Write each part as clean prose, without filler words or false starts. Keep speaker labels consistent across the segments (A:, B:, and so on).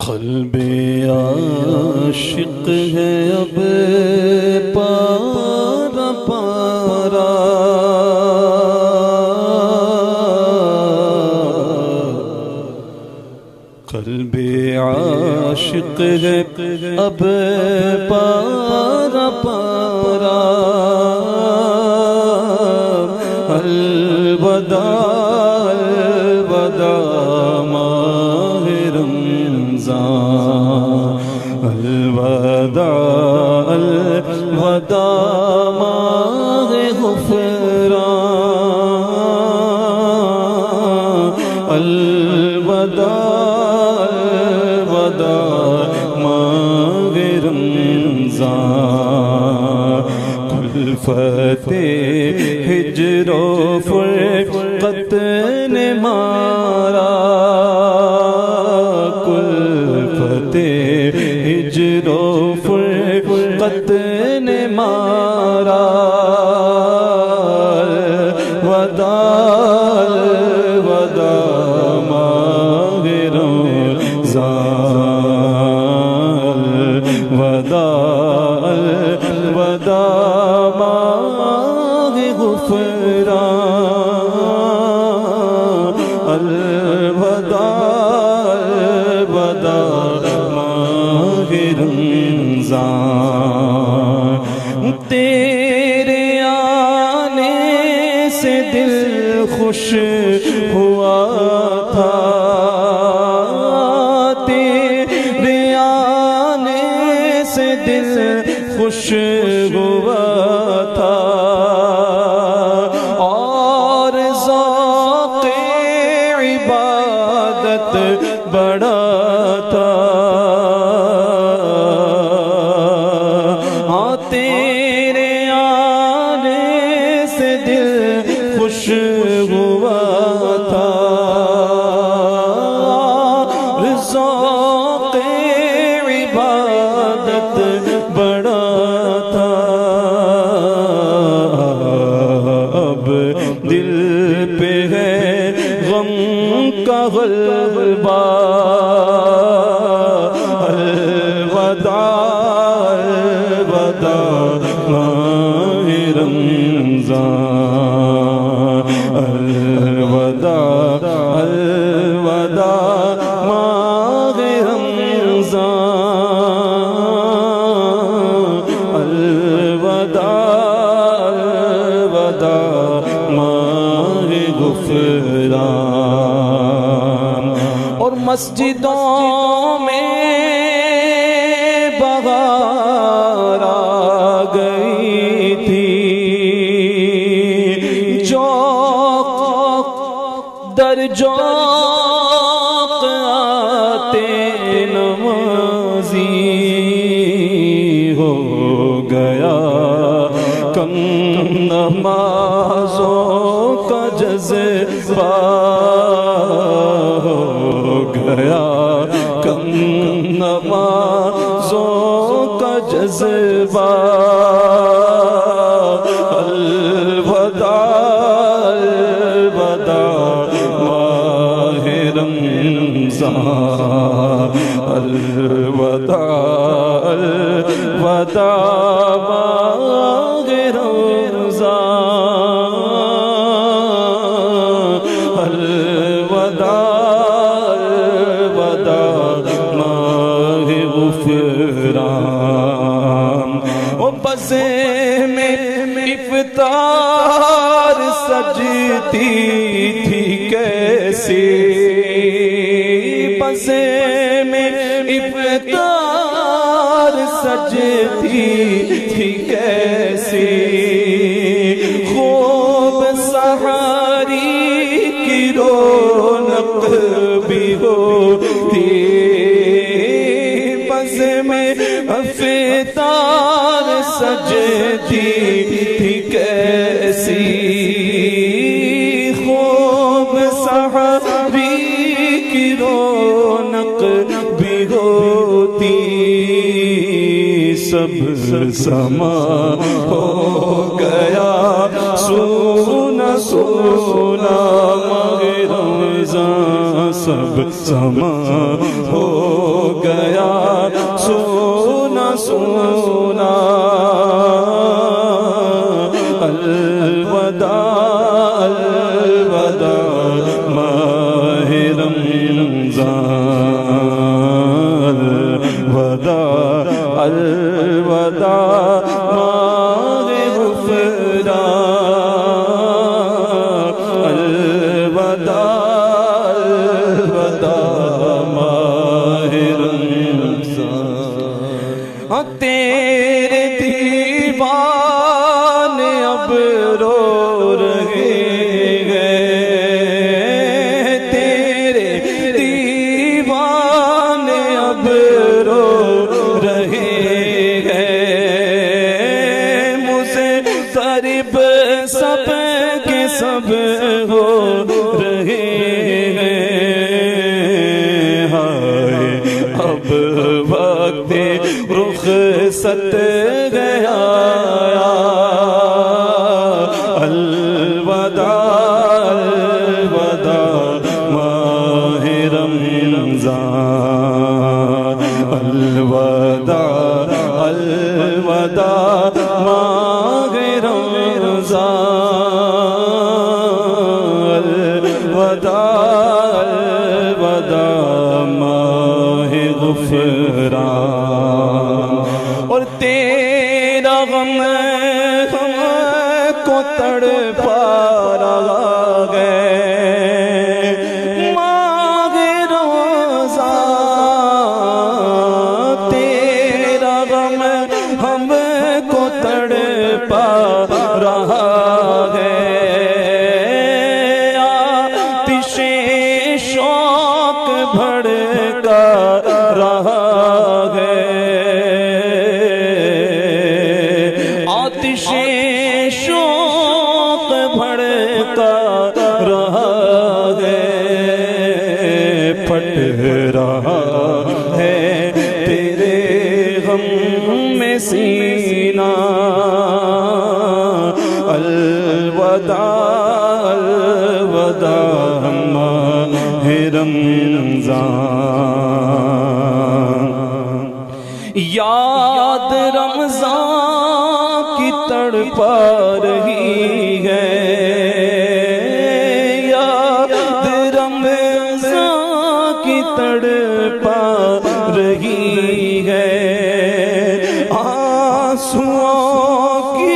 A: قلب عاشق ہے اب پارا پارا، قلب عاشق ہے اب پارا پارا، الوداع الوداع ماہ رمضان، الوداع الوداع ماہ غفران، الوداع الوداع ماہ رمضان، کلفت ہجر و فرقت نے مارا، کلفت ہجر و فرقت نے مارا، الوداع الوداع ماہ رمضان، الوداع الوداع ماہ غفران، الوداع الوداع ماہ رمضان، تیرے آنے سے دل خوش ہوا تھا، تیرے آنے سے دل خوش ہوا تھا، اور ذوق عبادت بڑا تھا، ہاں تیرے آنے سے دل خوش ہوا تھا، ذوق عبادت بڑا تھا، اب دل پہ ہے غم کا غلبہ، الوداع الوداع ماہ رمضان، الوداع الوداع ماہ رمضان، الوداع الوداع ماہ غفران، اور مسجدوں میں بہار آ گئی تھی، جوق در جوق آتے نمازی، ہو گیا کم نمازوں کا جذبہ، ہو گیا کم نمازوں کا جذبہ، الوداع الوداع ماہ رمضان، الوداع الوداع ماہ رمضان، الوداع الوداع ماہ غفران، او بزے میں افطار سجتی تھی کیسی، بزے میں افطار سجتی تھی کیسی، خوب سحری کی رونق بھی ہوتی، بس میں افطار سجتی تھی کیسی، خوب سحری کی رونق بھی ہوتی، سب سما ہو گیا سونا سونا ماہ رمضان، سب سب سما ہو گیا سونا سونا الوداع الوداع ماہ رمضان الوداع الوداع ماہ غفران الوداع الوداع ماہ رمضان تیرے دیوانے اب رو رہے ہیں تیرے دیوانے اب رو رہے ہیں مجھے قریب سب کے سب ہو رہے ہیں ہائے اب وقت رخصت گیا الوداع الوداع ماہ رمضان الوداع الوداع ماہ رمضان الوداع الوداع ماہ غفران اور تیرا غم ہم کو تڑپا رہا ہے ماہ رمضان تیرا غم ہم کو تڑپا رہا ہے آتش شوق بھڑکا رہا ہے آتش شوق بھڑکا رہا ہے پھٹ رہا ہے تیرے غم میں سینہ الوداع الوداع ماہ رمضان یاد رمضان کی تڑپا رہی ہے یاد رمضان کی تڑپا رہی ہے آنسوؤں کی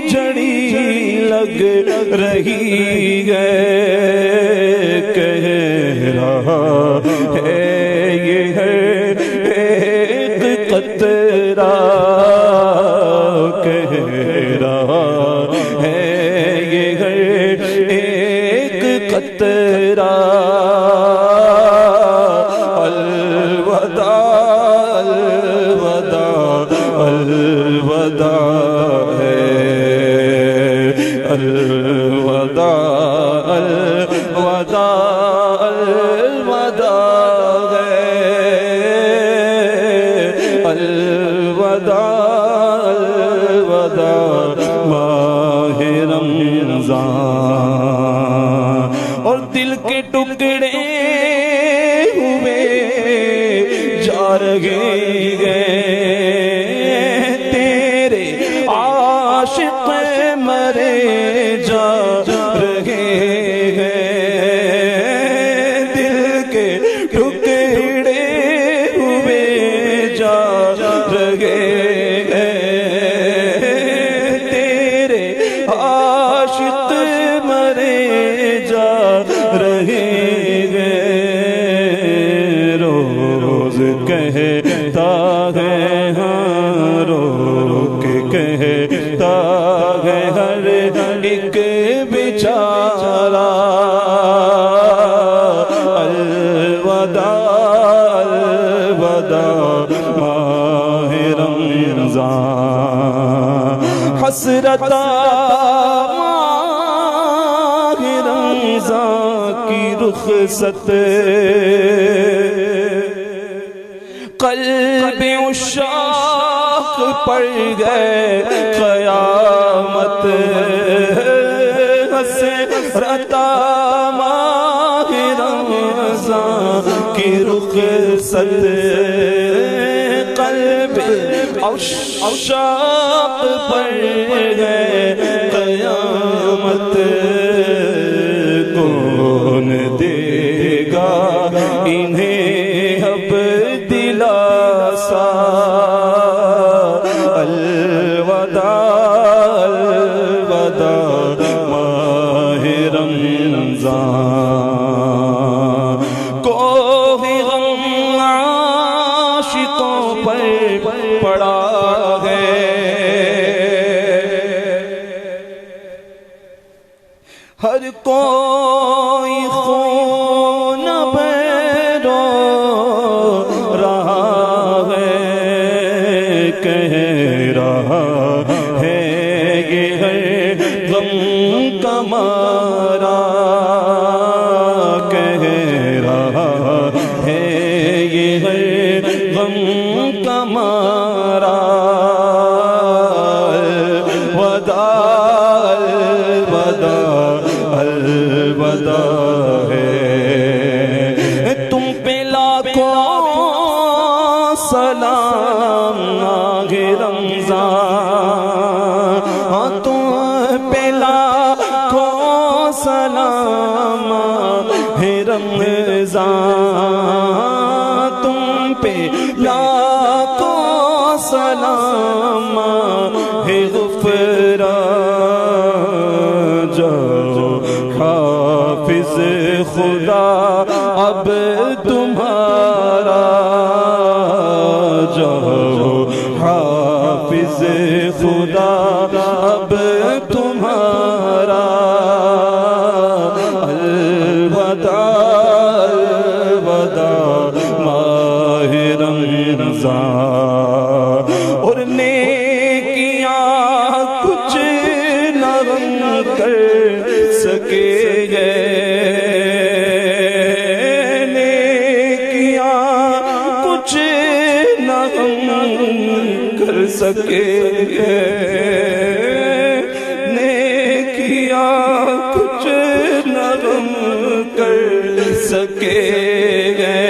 A: جڑی لگ رہی ہے کہہ رہا ہے یہ ہے ایک قطرہ کہہ رہا ہے یہ ہے ایک قطرہ الوداع الوداع الوداع ہے الوداع الوداع الوداع ہے الوداع الوداع ماہ رمضان اور دل کے ٹکڑے ہوئے جا رہے ہیں تیرے عاشق مرے جا رہے ہیں دل کے ٹکڑے ہوئے جا رہے ہیں تیرے عاشق مرے جا رہے ہیں روز کہتا ہے ہاں رو کے کہتا ہے ہر ایک بیچارہ الوداع الوداع ماہ رمضان حسرتا ماہ رمضان کی رخصت قلب عشاق پڑ گئے قیامت حسرتا ماہ رمضان رمضان کی رخصت قلب عشاق پر ہے قیامت کون دے گا انہیں اب دلاسا الوداع الوداع ماہ رمضان کوئی غم عاشقوں پر پڑا ہے ہر کوئی خون بہ رو رہا ہے کہہ رہا ہے یہ ہے غم کا مارا کہہ رہا ہے یہ ہے غم کا مارا الوداع الوداع الوداع ہے تم پہ لاکھوں سلام ماہ رمضان ہاں تم پہ لاکھوں سلام ماہ رمضان تم پہ لاکھوں سلام ماہ غفران جاؤ حافظ خدا اب تمہارا جاؤ حافظ خدا اب تمہارا الوداع الوداع ماہ رمضان اور نیکیاں کچھ نہ کر سکے گے نیکیاں کچھ نہ کر سکے گے نیکیاں کچھ نہ کر سکے گے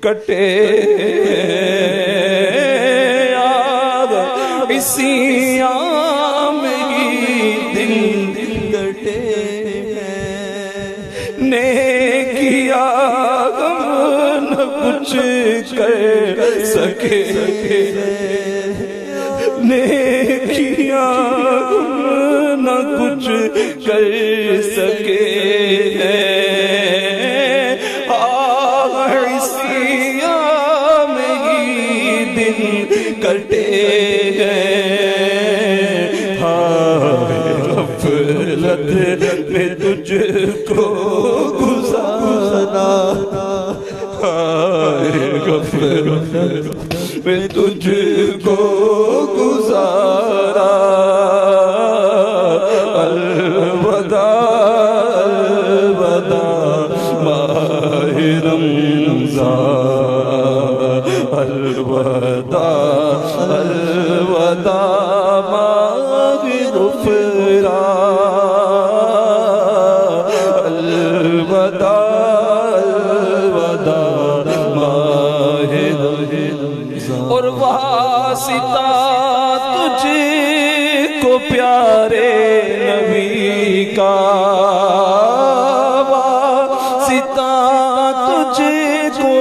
A: کٹے اسی عام ہی دن کٹے نیکیاں غم نہ کچھ کر سکے نیکیاں غم نہ کچھ کر سکے کٹے گئے ہائے غفلت میں تجھ کو گزارا ہائے غفلت میں تجھ کو گزارا الوداع الوداع ماہ رمضان الوداع الوداع ماہ غفران الوداع الوداع ماہ رمضان اور واسطہ تجھ کو پیارے نبی کا واسطہ تجھ کو